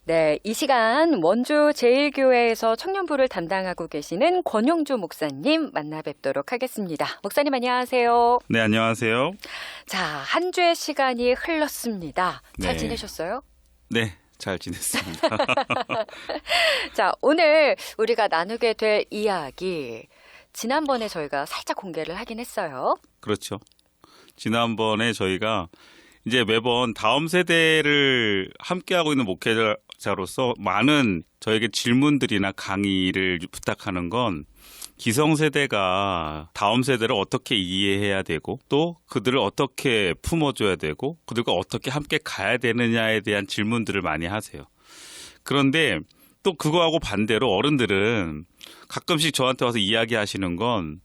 네, 이 시간 원주 제1교회에서 청년부를 담당하고 계시는 권영주 목사님 만나 뵙도록 하겠습니다. 목사님 안녕하세요. 네, 안녕하세요. 자, 한 주의 시간이 흘렀습니다. 잘 네. 지내셨어요? 네, 잘 지냈습니다. 자, 오늘 우리가 나누게 될 이야기 지난번에 저희가 살짝 공개를 하긴 했어요. 그렇죠. 지난번에 저희가 이제 매번 다음 세대를 함께하고 있는 목회자로서 많은 저에게 질문들이나 강의를 부탁하는 건 기성세대가 다음 세대를 어떻게 이해해야 되고 또 그들을 어떻게 품어줘야 되고 그들과 어떻게 함께 가야 되느냐에 대한 질문들을 많이 하세요. 그런데 또 그거하고 반대로 어른들은 가끔씩 저한테 와서 이야기하시는 건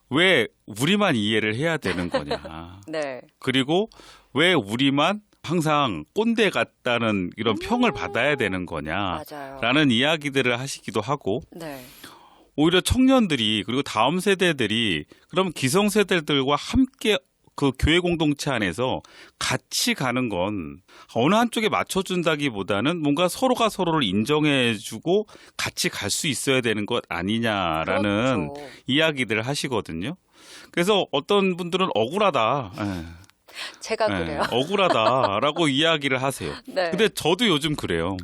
왜 우리만 이해를 해야 되는 거냐. 네. 그리고 왜 우리만 항상 꼰대 같다는 이런 평을 받아야 되는 맞아요. 거냐라는 이야기들을 하시기도 하고 네. 오히려 청년들이 그리고 다음 세대들이 그럼 기성세대들과 함께 그 교회 공동체 안에서 같이 가는 건 어느 한쪽에 맞춰준다기보다는 뭔가 서로가 서로를 인정해주고 같이 갈 수 있어야 되는 것 아니냐라는 그렇죠. 이야기들을 하시거든요. 그래서 어떤 분들은 억울하다. 제가 그래요. 억울하다라고 이야기를 하세요. 네. 근데 저도 요즘 그래요.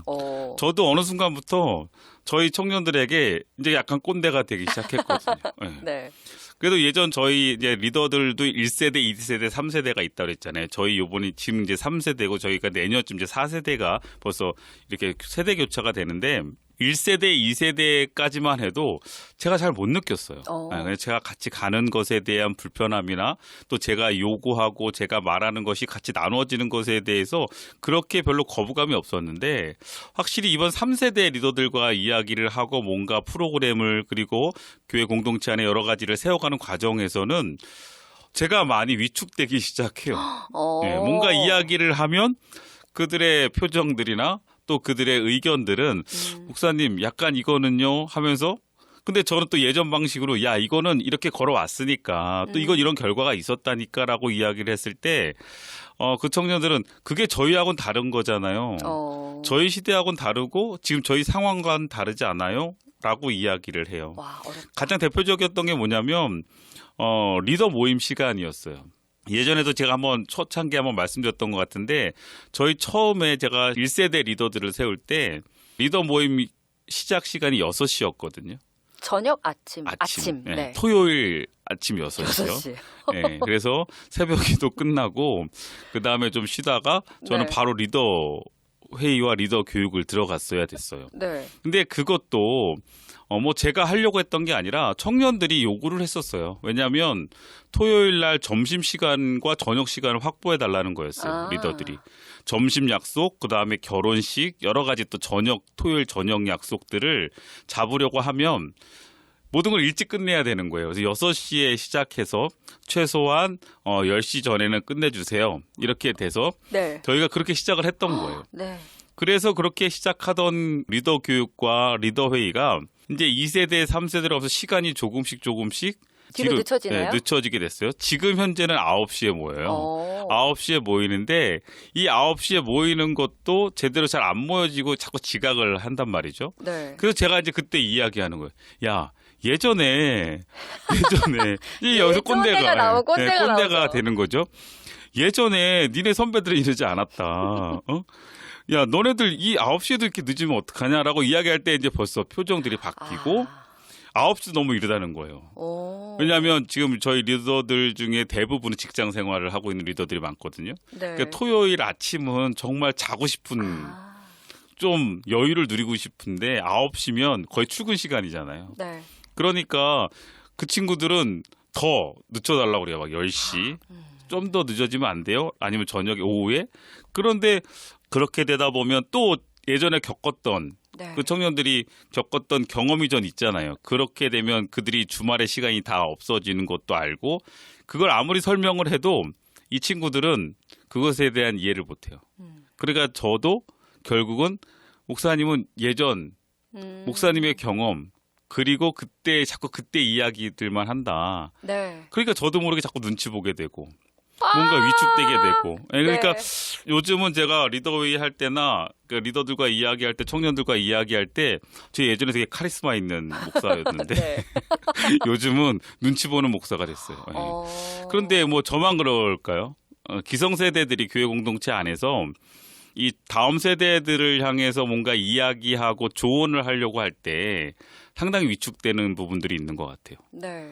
저도 어느 순간부터 저희 청년들에게 이제 약간 꼰대가 되기 시작했거든요. 네. 네. 그래도 예전 저희 이제 리더들도 1세대, 2세대, 3세대가 있다고 그랬잖아요. 저희 요번이 지금 이제 3세대고 저희가 내년쯤 이제 4세대가 벌써 이렇게 세대 교체가 되는데 1세대, 2세대까지만 해도 제가 잘 못 느꼈어요. 네, 제가 같이 가는 것에 대한 불편함이나 또 제가 요구하고 제가 말하는 것이 같이 나눠지는 것에 대해서 그렇게 별로 거부감이 없었는데 확실히 이번 3세대 리더들과 이야기를 하고 뭔가 프로그램을 그리고 교회 공동체 안에 여러 가지를 세워가는 과정에서는 제가 많이 위축되기 시작해요. 네, 뭔가 이야기를 하면 그들의 표정들이나 또 그들의 의견들은 목사님 약간 이거는요 하면서 근데 저는 또 예전 방식으로 야 이거는 이렇게 걸어왔으니까 또 이건 이런 결과가 있었다니까라고 이야기를 했을 때 그 청년들은 그게 저희하고는 다른 거잖아요. 저희 시대하고는 다르고 지금 저희 상황과는 다르지 않아요? 라고 이야기를 해요. 와, 어렵다. 가장 대표적이었던 게 뭐냐면 리더 모임 시간이었어요. 예전에도 제가 한번 초창기에 한번 말씀드렸던 것 같은데 저희 처음에 제가 1세대 리더들을 세울 때 리더 모임 시작 시간이 6시였거든요. 저녁 아침. 네. 네. 토요일 아침 6시요. 6시. 네. 그래서 새벽 기도 끝나고 그다음에 좀 쉬다가 저는 네. 바로 리더 회의와 리더 교육을 들어갔어야 됐어요. 네. 근데 그것도 뭐 제가 하려고 했던 게 아니라 청년들이 요구를 했었어요. 왜냐하면 토요일 날 점심 시간과 저녁 시간을 확보해 달라는 거였어요. 리더들이. 점심 약속, 그다음에 결혼식, 여러 가지 또 토요일 저녁 약속들을 잡으려고 하면 모든 걸 일찍 끝내야 되는 거예요. 그래서 6시에 시작해서 최소한 10시 전에는 끝내주세요. 이렇게 돼서 네. 저희가 그렇게 시작을 했던 거예요. 네. 그래서 그렇게 시작하던 리더 교육과 리더 회의가 이제 2세대, 3세대로 없어 시간이 조금씩 뒤로 늦춰지나요? 네, 늦춰지게 됐어요. 지금 현재는 9시에 모여요. 9시에 모이는데 이 9시에 모이는 것도 제대로 잘 안 모여지고 자꾸 지각을 한단 말이죠. 네. 그래서 제가 이제 그때 이야기하는 거예요. 야, 예전에 이 여기서 꼰대가 나오고 꼰대가 꼰대가 나오죠. 되는 거죠. 예전에 니네 선배들은 이러지 않았다. 야, 너네들 이 9시에도 이렇게 늦으면 어떡하냐라고 이야기할 때 이제 벌써 표정들이 바뀌고 9시도 너무 이르다는 거예요. 왜냐하면 지금 저희 리더들 중에 대부분은 직장 생활을 하고 있는 리더들이 많거든요. 네. 그러니까 토요일 아침은 정말 자고 싶은 좀 여유를 누리고 싶은데 9시면 거의 출근 시간이잖아요. 네. 그러니까 그 친구들은 더 늦춰달라고 그래요. 막 10시. 좀 더 늦어지면 안 돼요? 아니면 저녁에 오후에? 그런데 그렇게 되다 보면 또 예전에 겪었던 네. 그 청년들이 겪었던 경험이 전 있잖아요. 그렇게 되면 그들이 주말에 시간이 다 없어지는 것도 알고 그걸 아무리 설명을 해도 이 친구들은 그것에 대한 이해를 못해요. 그러니까 저도 결국은 목사님은 예전 목사님의 경험 그리고 그때 자꾸 그때 이야기들만 한다. 네. 그러니까 저도 모르게 자꾸 눈치 보게 되고 뭔가 위축되게 되고. 그러니까 네. 요즘은 제가 리더회의 할 때나 그 리더들과 이야기할 때, 청년들과 이야기할 때, 제 예전에 되게 카리스마 있는 목사였는데 네. 요즘은 눈치 보는 목사가 됐어요. 예. 어... 그런데 뭐 저만 그럴까요? 기성세대들이 교회 공동체 안에서 이 다음 세대들을 향해서 뭔가 이야기하고 조언을 하려고 할 때 상당히 위축되는 부분들이 있는 것 같아요. 네.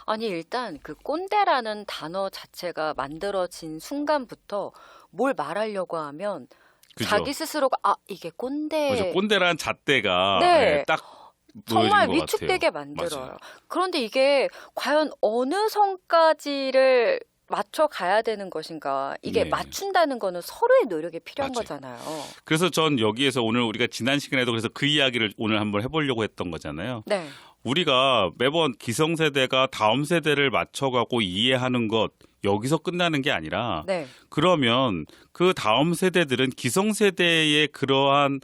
아니, 일단 그 꼰대라는 단어 자체가 만들어진 순간부터 뭘 말하려고 하면 그죠? 자기 스스로가 이게 꼰대. 그죠? 꼰대라는 잣대가 네. 딱 정말 보여진 것 위축되게 같아요. 만들어요. 맞아요. 그런데 이게 과연 어느 선까지를 맞춰 가야 되는 것인가? 이게 네. 맞춘다는 거는 서로의 노력이 필요한 맞아요. 거잖아요. 그래서 전 여기에서 오늘 우리가 지난 시간에도 그래서 그 이야기를 오늘 한번 해보려고 했던 거잖아요. 네. 우리가 매번 기성세대가 다음 세대를 맞춰가고 이해하는 것 여기서 끝나는 게 아니라 네. 그러면 그 다음 세대들은 기성세대의 그러한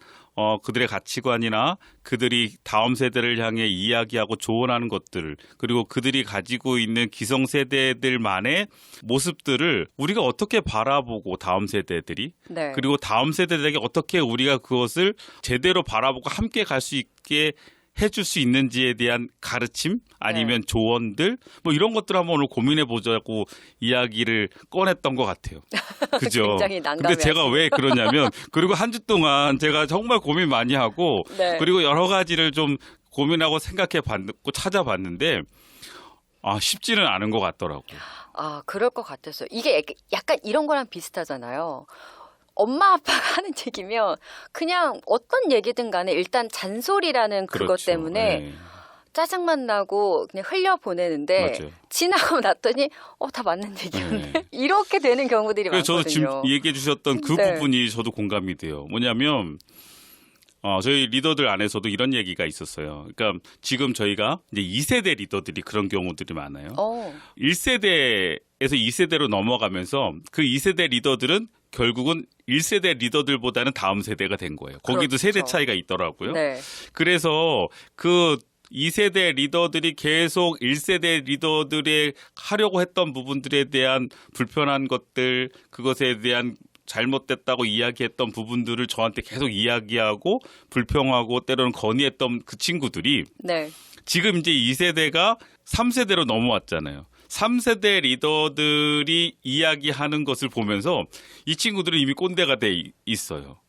그들의 가치관이나 그들이 다음 세대를 향해 이야기하고 조언하는 것들 그리고 그들이 가지고 있는 기성세대들만의 모습들을 우리가 어떻게 바라보고 다음 세대들이 네. 그리고 다음 세대들에게 어떻게 우리가 그것을 제대로 바라보고 함께 갈 수 있게 해줄 수 있는지에 대한 가르침 아니면 조언들 뭐 이런 것들 한번 오늘 고민해 보자고 이야기를 꺼냈던 것 같아요. 그죠? 굉장히 근데 난감해 제가 왜 그러냐면 그리고 한 주 동안 제가 정말 고민 많이 하고 네. 그리고 여러 가지를 좀 고민하고 생각해 봤고 찾아봤는데 쉽지는 않은 것 같더라고요. 그럴 것 같았어요. 이게 약간 이런 거랑 비슷하잖아요. 엄마 아빠가 하는 얘기면 그냥 어떤 얘기든 간에 일단 잔소리라는 그것 그렇죠. 때문에 네. 짜증만 나고 그냥 흘려보내는데 맞아요. 지나고 났더니 다 맞는 얘기였네. 네. 이렇게 되는 경우들이 그래서 저도 지금 많거든요. 얘기해 주셨던 그 네. 부분이 저도 공감이 돼요. 뭐냐면 저희 리더들 안에서도 이런 얘기가 있었어요. 그러니까 지금 저희가 이제 2세대 리더들이 그런 경우들이 많아요. 1세대에서 2세대로 넘어가면서 그 2세대 리더들은 결국은 1세대 리더들보다는 다음 세대가 된 거예요. 거기도 그렇죠. 세대 차이가 있더라고요. 네. 그래서 그 2세대 리더들이 계속 1세대 리더들의 하려고 했던 부분들에 대한 불편한 것들, 그것에 대한 잘못됐다고 이야기했던 부분들을 저한테 계속 이야기하고 불평하고 때로는 건의했던 그 친구들이 네. 지금 이제 2세대가 3세대로 넘어왔잖아요. 3세대 리더들이 이야기하는 것을 보면서 이 친구들은 이미 꼰대가 돼 있어요.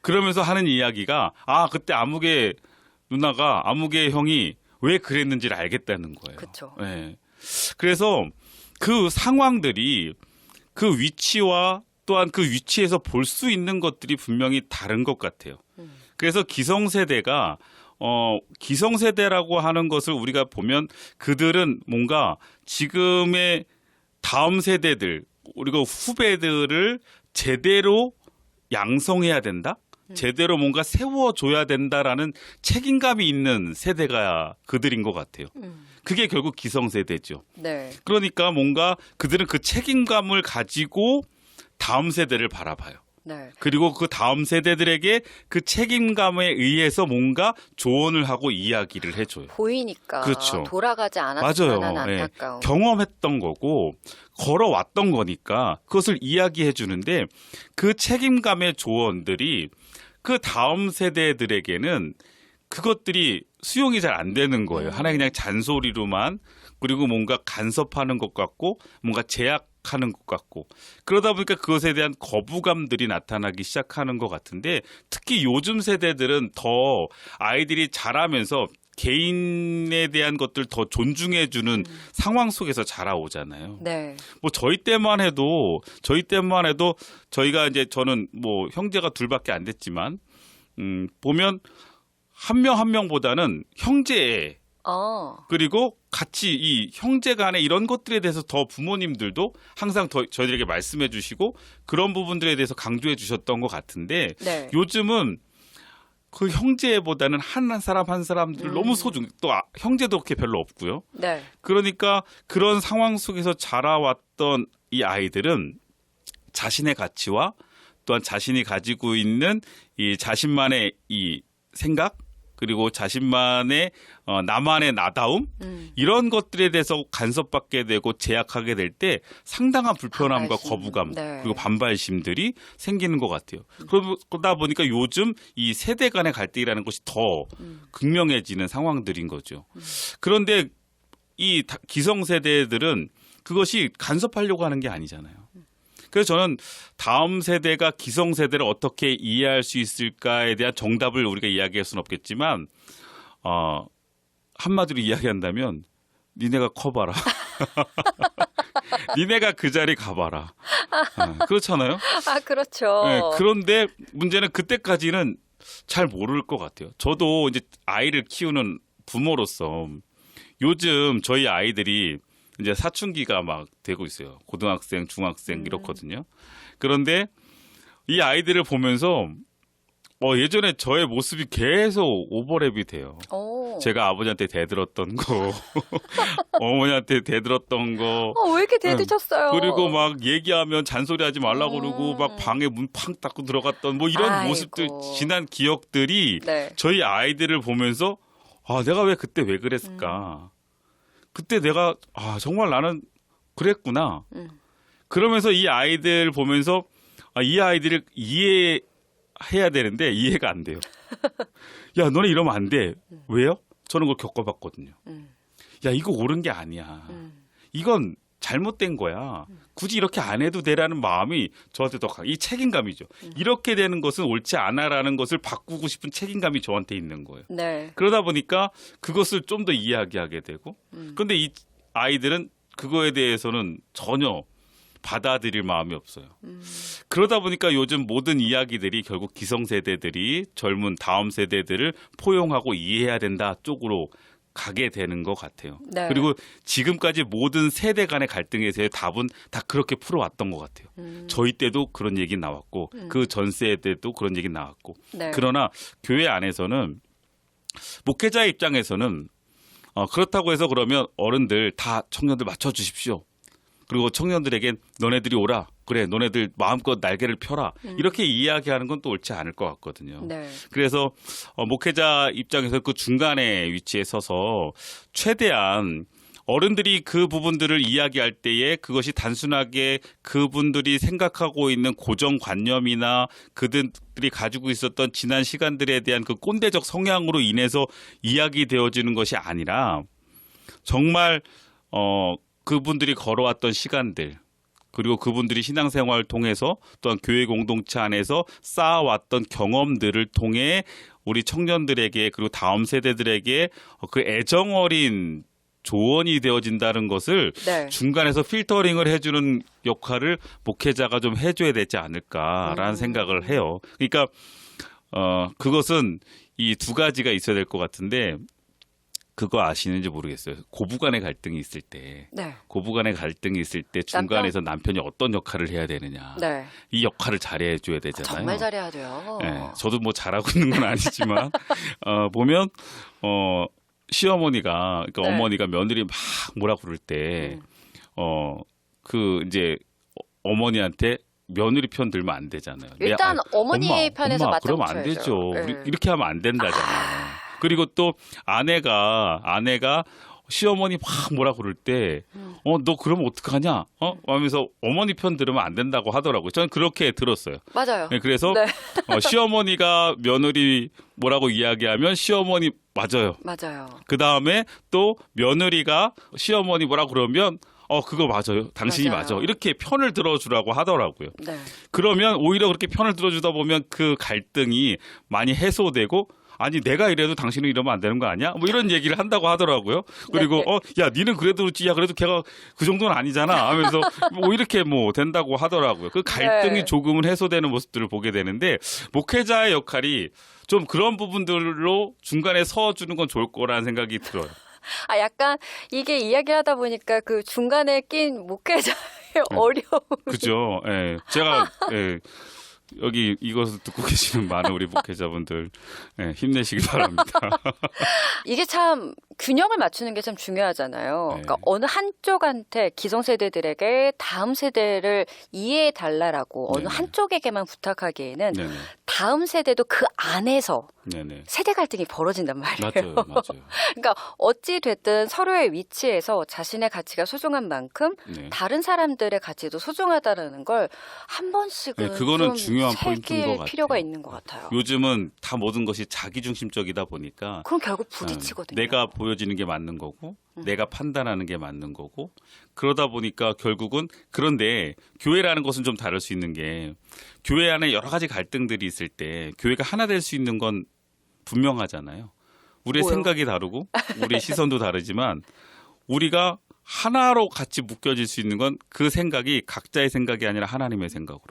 그러면서 하는 이야기가 그때 아무개 누나가 아무개 형이 왜 그랬는지를 알겠다는 거예요. 그렇죠. 네. 그래서 그 상황들이 그 위치와 또한 그 위치에서 볼 수 있는 것들이 분명히 다른 것 같아요. 그래서 기성세대가 기성세대라고 하는 것을 우리가 보면 그들은 뭔가 지금의 다음 세대들 그리고 후배들을 제대로 양성해야 된다? 제대로 뭔가 세워줘야 된다라는 책임감이 있는 세대가 그들인 것 같아요. 그게 결국 기성세대죠. 네. 그러니까 뭔가 그들은 그 책임감을 가지고 다음 세대를 바라봐요. 네. 그리고 그 다음 세대들에게 그 책임감에 의해서 뭔가 조언을 하고 이야기를 해줘요. 보이니까 그렇죠. 돌아가지 않았다는 맞아요. 안타까움. 경험했던 거고 걸어왔던 거니까 그것을 이야기해 주는데 그 책임감의 조언들이 그 다음 세대들에게는 그것들이 수용이 잘 안 되는 거예요. 하나의 그냥 잔소리로만 그리고 뭔가 간섭하는 것 같고 뭔가 제약하는 것 같고 그러다 보니까 그것에 대한 거부감들이 나타나기 시작하는 것 같은데 특히 요즘 세대들은 더 아이들이 자라면서 개인에 대한 것들 더 존중해주는 상황 속에서 자라오잖아요. 네. 뭐 저희 때만 해도 저희가 이제 저는 뭐 형제가 둘밖에 안 됐지만 보면 한 명 한 명보다는 형제 그리고 같이 이 형제 간의 이런 것들에 대해서 더 부모님들도 항상 더 저희들에게 말씀해 주시고 그런 부분들에 대해서 강조해 주셨던 것 같은데 네. 요즘은 그 형제보다는 한 사람 한 사람들 너무 또 형제도 그렇게 별로 없고요. 네. 그러니까 그런 상황 속에서 자라왔던 이 아이들은 자신의 가치와 또한 자신이 가지고 있는 이 자신만의 이 생각 그리고 자신만의 나만의 나다움 이런 것들에 대해서 간섭받게 되고 제약하게 될 때 상당한 불편함과 반발심. 거부감 네. 그리고 반발심들이 생기는 것 같아요. 그러다 보니까 요즘 이 세대 간의 갈등이라는 것이 더 극명해지는 상황들인 거죠. 그런데 이 기성세대들은 그것이 간섭하려고 하는 게 아니잖아요. 그래서 저는 다음 세대가 기성세대를 어떻게 이해할 수 있을까에 대한 정답을 우리가 이야기할 수는 없겠지만 한마디로 이야기한다면 니네가 커봐라. 니네가 그 자리 가봐라. 그렇잖아요. 아, 그렇죠. 네, 그런데 문제는 그때까지는 잘 모를 것 같아요. 저도 이제 아이를 키우는 부모로서 요즘 저희 아이들이 이제 사춘기가 막 되고 있어요. 고등학생, 중학생 이렇거든요. 그런데 이 아이들을 보면서 예전에 저의 모습이 계속 오버랩이 돼요. 오. 제가 아버지한테 대들었던 거, 어머니한테 대들었던 거. 왜 이렇게 대드셨어요? 그리고 막 얘기하면 잔소리하지 말라고 그러고 막 방에 문 팡 닫고 들어갔던 뭐 이런 아이고. 모습들, 지난 기억들이 네. 저희 아이들을 보면서 내가 왜 그때 왜 그랬을까? 그때 내가 정말 나는 그랬구나. 그러면서 이 아이들 보면서 이 아이들을 이해해야 되는데 이해가 안 돼요. 야, 너네 이러면 안 돼. 왜요? 저는 그걸 겪어봤거든요. 야, 이거 옳은 게 아니야. 이건 잘못된 거야. 굳이 이렇게 안 해도 돼라는 마음이 저한테 더 이 책임감이죠. 이렇게 되는 것은 옳지 않아라는 것을 바꾸고 싶은 책임감이 저한테 있는 거예요. 네. 그러다 보니까 그것을 좀 더 이야기하게 되고 그런데 이 아이들은 그거에 대해서는 전혀 받아들일 마음이 없어요. 그러다 보니까 요즘 모든 이야기들이 결국 기성세대들이 젊은 다음 세대들을 포용하고 이해해야 된다 쪽으로 가게 되는 것 같아요. 네. 그리고 지금까지 모든 세대 간의 갈등에 대해 답은 다 그렇게 풀어왔던 것 같아요. 저희 때도 그런 얘기 나왔고 그 전 세대 때도 그런 얘기 나왔고 네. 그러나 교회 안에서는 목회자의 입장에서는 그렇다고 해서 그러면 어른들 다 청년들 맞춰주십시오. 그리고 청년들에겐 너네들이 오라. 그래, 너네들 마음껏 날개를 펴라. 이렇게 이야기하는 건 또 옳지 않을 것 같거든요. 네. 그래서 목회자 입장에서 그 중간에 위치에 서서 최대한 어른들이 그 부분들을 이야기할 때에 그것이 단순하게 그분들이 생각하고 있는 고정관념이나 그들이 가지고 있었던 지난 시간들에 대한 그 꼰대적 성향으로 인해서 이야기되어지는 것이 아니라 정말 그분들이 걸어왔던 시간들 그리고 그분들이 신앙생활을 통해서 또한 교회 공동체 안에서 쌓아왔던 경험들을 통해 우리 청년들에게 그리고 다음 세대들에게 그 애정어린 조언이 되어진다는 것을 네. 중간에서 필터링을 해주는 역할을 목회자가 좀 해줘야 되지 않을까라는 생각을 해요. 그러니까 그것은 이 두 가지가 있어야 될 것 같은데 그거 아시는지 모르겠어요. 고부간의 갈등이 있을 때, 네. 고부간의 갈등이 있을 때 중간에서 남편이 어떤 역할을 해야 되느냐. 네. 이 역할을 잘해줘야 되잖아요. 정말 잘해야 돼요. 네, 저도 뭐 잘하고 있는 건 아니지만 보면 시어머니가 그러니까 네. 어머니가 며느리 막 뭐라 그럴 때 그 이제 어머니한테 며느리 편 들면 안 되잖아요. 일단 어머니의 편에서 엄마, 맞장구 그러면 안 쳐야죠. 되죠. 네. 우리 이렇게 하면 안 된다잖아요. 그리고 또 아내가 시어머니 막 뭐라 그럴 때, 너 그러면 어떡하냐? 하면서 어머니 편 들으면 안 된다고 하더라고요. 저는 그렇게 들었어요. 맞아요. 네, 그래서 네. 시어머니가 며느리 뭐라고 이야기하면 시어머니 맞아요. 맞아요. 그 다음에 또 며느리가 시어머니 뭐라 그러면 그거 맞아요. 당신이 맞아요. 맞아. 이렇게 편을 들어주라고 하더라고요. 네. 그러면 오히려 그렇게 편을 들어주다 보면 그 갈등이 많이 해소되고 아니 내가 이래도 당신은 이러면 안 되는 거 아니야? 뭐 이런 얘기를 한다고 하더라고요. 그리고 네. 야 니는 그래도 그렇지. 야 그래도 걔가 그 정도는 아니잖아 하면서 뭐 이렇게 뭐 된다고 하더라고요. 그 갈등이 네. 조금은 해소되는 모습들을 보게 되는데 목회자의 역할이 좀 그런 부분들로 중간에 서주는 건 좋을 거라는 생각이 들어요. 약간 이게 이야기하다 보니까 그 중간에 낀 목회자의 어려움. 그죠. 예. 제가 여기 이것을 듣고 계시는 많은 우리 목회자분들 힘내시기 바랍니다. 이게 참 균형을 맞추는 게 참 중요하잖아요. 네. 그러니까 어느 한쪽한테 기성세대들에게 다음 세대를 이해해 달라라고 어느 네네. 한쪽에게만 부탁하기에는 네네. 다음 세대도 그 안에서 네네. 세대 갈등이 벌어진단 말이에요. 맞아요. 그러니까 어찌 됐든 서로의 위치에서 자신의 가치가 소중한 만큼 네. 다른 사람들의 가치도 소중하다라는 걸 한 번씩은 네, 그거는 좀 중요한 포인트인 새길 것 같아요. 필요가 있는 것 같아요. 요즘은 다 모든 것이 자기중심적이다 보니까 그럼 결국 부딪히거든요. 내가 보여지는 게 맞는 거고 내가 판단하는 게 맞는 거고 그러다 보니까 결국은 그런데 교회라는 것은 좀 다를 수 있는 게 교회 안에 여러 가지 갈등들이 있을 때 교회가 하나 될 수 있는 건 분명하잖아요. 우리의 뭐요? 생각이 다르고 우리의 시선도 다르지만 우리가 하나로 같이 묶여질 수 있는 건 그 생각이 각자의 생각이 아니라 하나님의 생각으로.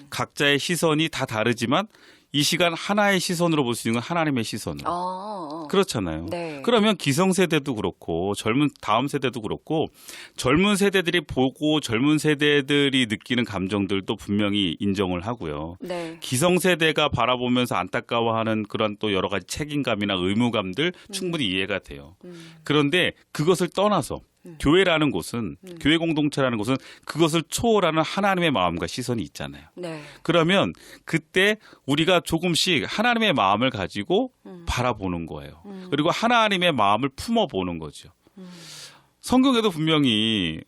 각자의 시선이 다 다르지만 이 시간 하나의 시선으로 볼 수 있는 건 하나님의 시선으로. 그렇잖아요. 네. 그러면 기성세대도 그렇고 다음 세대도 그렇고 젊은 세대들이 보고 젊은 세대들이 느끼는 감정들도 분명히 인정을 하고요. 네. 기성세대가 바라보면서 안타까워하는 그런 또 여러 가지 책임감이나 의무감들 충분히 이해가 돼요. 그런데 그것을 떠나서 교회라는 곳은 교회 공동체라는 곳은 그것을 초월하는 하나님의 마음과 시선이 있잖아요. 네. 그러면 그때 우리가 조금씩 하나님의 마음을 가지고 바라보는 거예요. 그리고 하나님의 마음을 품어보는 거죠. 성경에도 분명히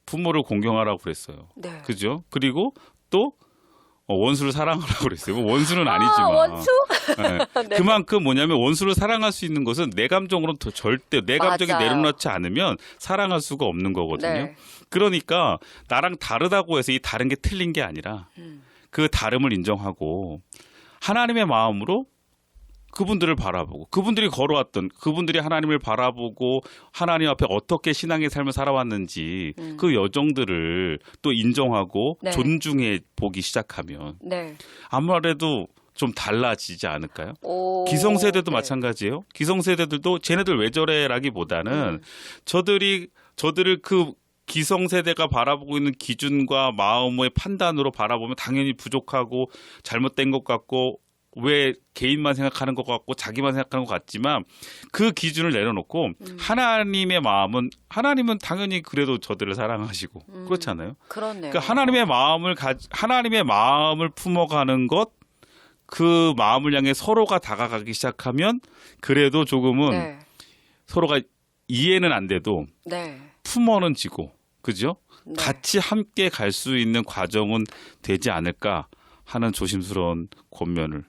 부모를 공경하라고 그랬어요. 네. 그죠? 그리고 또 원수를 사랑하라고 그랬어요. 뭐 원수는 아니지만. 원수? 네. 그만큼 뭐냐면 원수를 사랑할 수 있는 것은 내 감정으로는 절대 내 감정이 맞아요. 내려놓지 않으면 사랑할 수가 없는 거거든요. 네. 그러니까 나랑 다르다고 해서 이 다른 게 틀린 게 아니라 그 다름을 인정하고 하나님의 마음으로 그분들을 바라보고 그분들이 걸어왔던 그분들이 하나님을 바라보고 하나님 앞에 어떻게 신앙의 삶을 살아왔는지 그 여정들을 또 인정하고 네. 존중해 보기 시작하면 네. 아무래도 좀 달라지지 않을까요? 오, 기성세대도 네. 마찬가지예요. 기성세대들도 쟤네들 왜 저래라기보다는 저들을 그 기성세대가 바라보고 있는 기준과 마음의 판단으로 바라보면 당연히 부족하고 잘못된 것 같고 왜 개인만 생각하는 것 같고 자기만 생각하는 것 같지만 그 기준을 내려놓고 하나님의 마음은 하나님은 당연히 그래도 저들을 사랑하시고 그렇잖아요. 그렇네요. 그러니까 하나님의 마음을 품어가는 것 그 마음을 향해 서로가 다가가기 시작하면 그래도 조금은 네. 서로가 이해는 안 돼도 네. 품어는 지고 그죠? 네. 같이 함께 갈 수 있는 과정은 되지 않을까 하는 조심스러운 권면을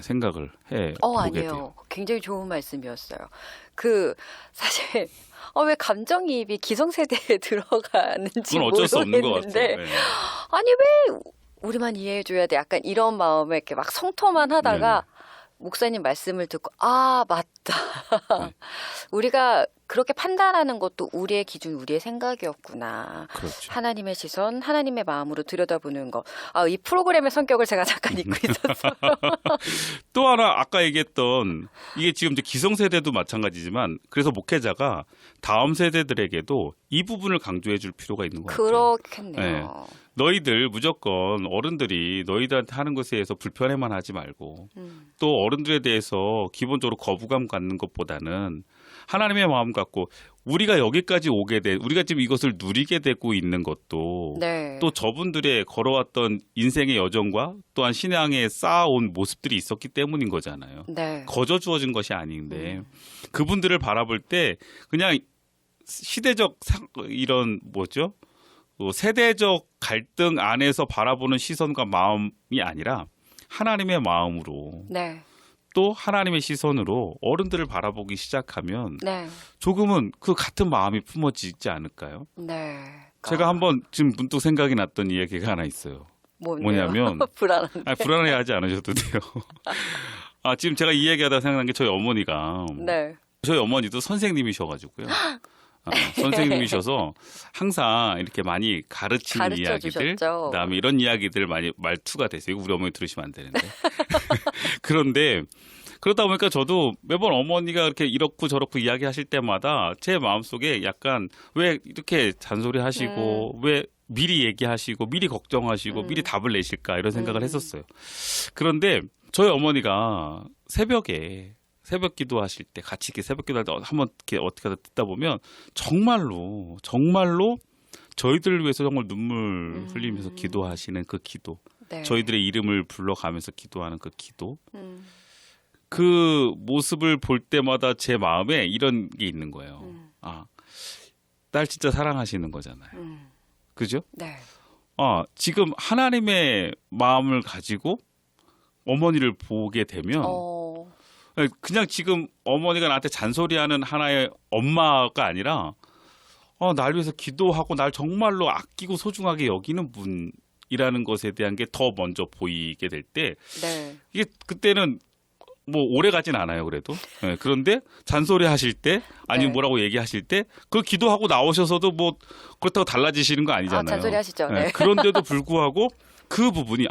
생각을 해 보게 아니에요. 돼요. 굉장히 좋은 말씀이었어요. 사실 왜 감정이입이 기성세대에 들어가는지 그건 어쩔 수 없는 것 모르겠는데 같아요. 네. 아니 왜 우리만 이해해줘야 돼? 약간 이런 마음에 이렇게 막 성토만 하다가 목사님 말씀을 듣고 맞다. 네. 우리가 그렇게 판단하는 것도 우리의 기준, 우리의 생각이었구나. 그렇죠. 하나님의 시선, 하나님의 마음으로 들여다보는 것. 이 프로그램의 성격을 제가 잠깐 잊고 있었어요. 또 하나 아까 얘기했던 이게 지금 이제 기성세대도 마찬가지지만 그래서 목회자가 다음 세대들에게도 이 부분을 강조해 줄 필요가 있는 것 같아요. 그렇겠네요. 너희들 무조건 어른들이 너희들한테 하는 것에 대해서 불편해만 하지 말고 또 어른들에 대해서 기본적으로 거부감 갖는 것보다는 하나님의 마음 갖고 우리가 여기까지 우리가 지금 이것을 누리게 되고 있는 것도 네. 또 저분들의 걸어왔던 인생의 여정과 또한 신앙에 쌓아온 모습들이 있었기 때문인 거잖아요. 네. 거저 주어진 것이 아닌데 그분들을 바라볼 때 그냥 시대적 이런 뭐죠? 세대적 갈등 안에서 바라보는 시선과 마음이 아니라 하나님의 마음으로 네. 또 하나님의 시선으로 어른들을 바라보기 시작하면 네. 조금은 그 같은 마음이 품어지지 않을까요? 네. 제가 한번 지금 문득 생각이 났던 이야기가 하나 있어요. 뭐냐면 불안한데. 불안해하지 않으셔도 돼요. 지금 제가 이 얘기하다 생각난 게 저희 어머니가 네. 저희 어머니도 선생님이셔가지고요. 선생님이셔서 항상 이렇게 많이 가르치는 이야기들, 주셨죠. 그다음에 이런 이야기들 많이 말투가 됐어요. 우리 어머니 들으시면 안 되는데. 그런데 그러다 보니까 저도 매번 어머니가 이렇게 이렇고 저렇고 이야기하실 때마다 제 마음속에 약간 왜 이렇게 잔소리 하시고 왜 미리 얘기하시고 미리 걱정하시고 미리 답을 내실까 이런 생각을 했었어요. 그런데 저희 어머니가 새벽에 새벽 기도하실 때 같이 이렇게 새벽 기도할 때 한번 이렇게 어떻게 하다 듣다 보면 정말로 저희들을 위해서 정말 눈물 흘리면서 기도하시는 그 기도, 네. 저희들의 이름을 불러가면서 기도하는 그 기도, 음. 그 모습을 볼 때마다 제 마음에 이런 게 있는 거예요. 아, 딸 진짜 사랑하시는 거잖아요. 그죠? 네. 지금 하나님의 마음을 가지고 어머니를 보게 되면 그냥 지금 어머니가 나한테 잔소리하는 하나의 엄마가 아니라 날 위해서 기도하고 날 정말로 아끼고 소중하게 여기는 분이라는 것에 대한 게 더 먼저 보이게 될 때 네. 이게 그때는 뭐 오래 가진 않아요 그래도. 네, 그런데 잔소리 하실 때 아니면 네. 뭐라고 얘기하실 때 그 기도하고 나오셔서도 뭐 그렇다고 달라지시는 거 아니잖아요. 잔소리 하시죠. 네, 네. 그런데도 불구하고 그 부분이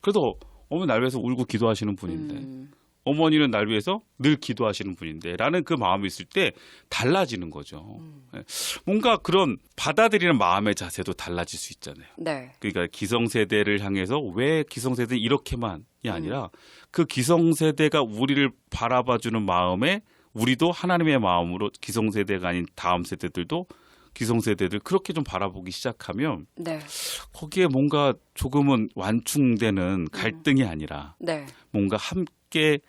그래도 어머니 날 위해서 울고 기도하시는 분인데 어머니는 날 위해서 늘 기도하시는 분인데 라는 그 마음이 있을 때 달라지는 거죠. 네, 뭔가 그런 받아들이는 마음의 자세도 달라질 수 있잖아요. 네. 그러니까 기성세대를 향해서 왜 기성세대는 이렇게만이 아니라 그 기성세대가 우리를 바라봐주는 마음에 우리도 하나님의 마음으로 기성세대가 아닌 다음 세대들도 기성세대들 그렇게 좀 바라보기 시작하면 네. 거기에 뭔가 조금은 완충되는 갈등이 아니라 네. 뭔가 함께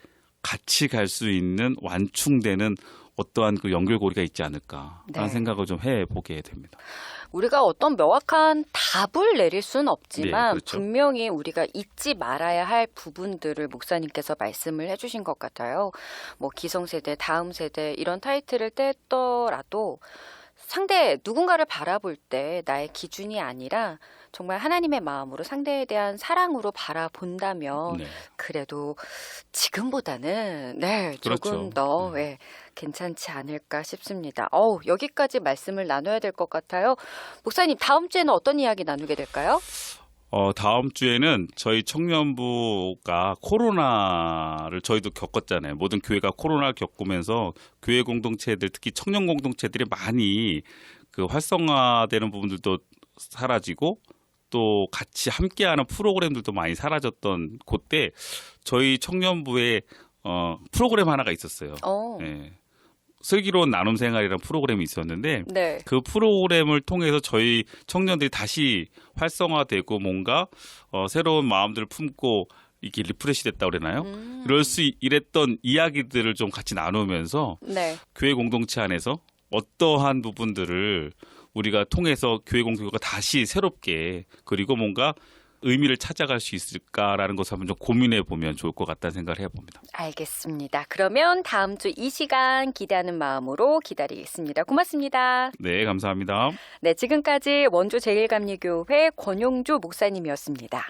같이 갈 수 있는 완충되는 어떠한 그 연결고리가 있지 않을까라는 네. 생각을 좀 해보게 됩니다. 우리가 어떤 명확한 답을 내릴 수는 없지만 네, 그렇죠. 분명히 우리가 잊지 말아야 할 부분들을 목사님께서 말씀을 해주신 것 같아요. 뭐 기성세대, 다음 세대 이런 타이틀을 떼더라도 상대 누군가를 바라볼 때 나의 기준이 아니라 정말 하나님의 마음으로 상대에 대한 사랑으로 바라본다면 네. 그래도 지금보다는 조금 그렇죠. 더 괜찮지 않을까 싶습니다. 여기까지 말씀을 나눠야 될 것 같아요. 목사님 다음 주에는 어떤 이야기 나누게 될까요? 다음 주에는 저희 청년부가 코로나를 저희도 겪었잖아요. 모든 교회가 코로나를 겪으면서 교회 공동체들 특히 청년 공동체들이 많이 그 활성화되는 부분들도 사라지고 또 같이 함께하는 프로그램들도 많이 사라졌던 그때 저희 청년부에 프로그램 하나가 있었어요. 네. 슬기로운 나눔 생활이라는 프로그램이 있었는데 네. 그 프로그램을 통해서 저희 청년들이 다시 활성화되고 뭔가 새로운 마음들을 품고 이렇게 리프레시 됐다고 그러나요? 이랬던 이야기들을 좀 같이 나누면서 네. 교회 공동체 안에서 어떠한 부분들을 우리가 통해서 교회 공동체가 다시 새롭게 그리고 뭔가 의미를 찾아갈 수 있을까라는 것을 한번 좀 고민해 보면 좋을 것 같다는 생각을 해봅니다. 알겠습니다. 그러면 다음 주 이 시간 기대하는 마음으로 기다리겠습니다. 고맙습니다. 네, 감사합니다. 네, 지금까지 원주 제1감리교회 권용주 목사님이었습니다.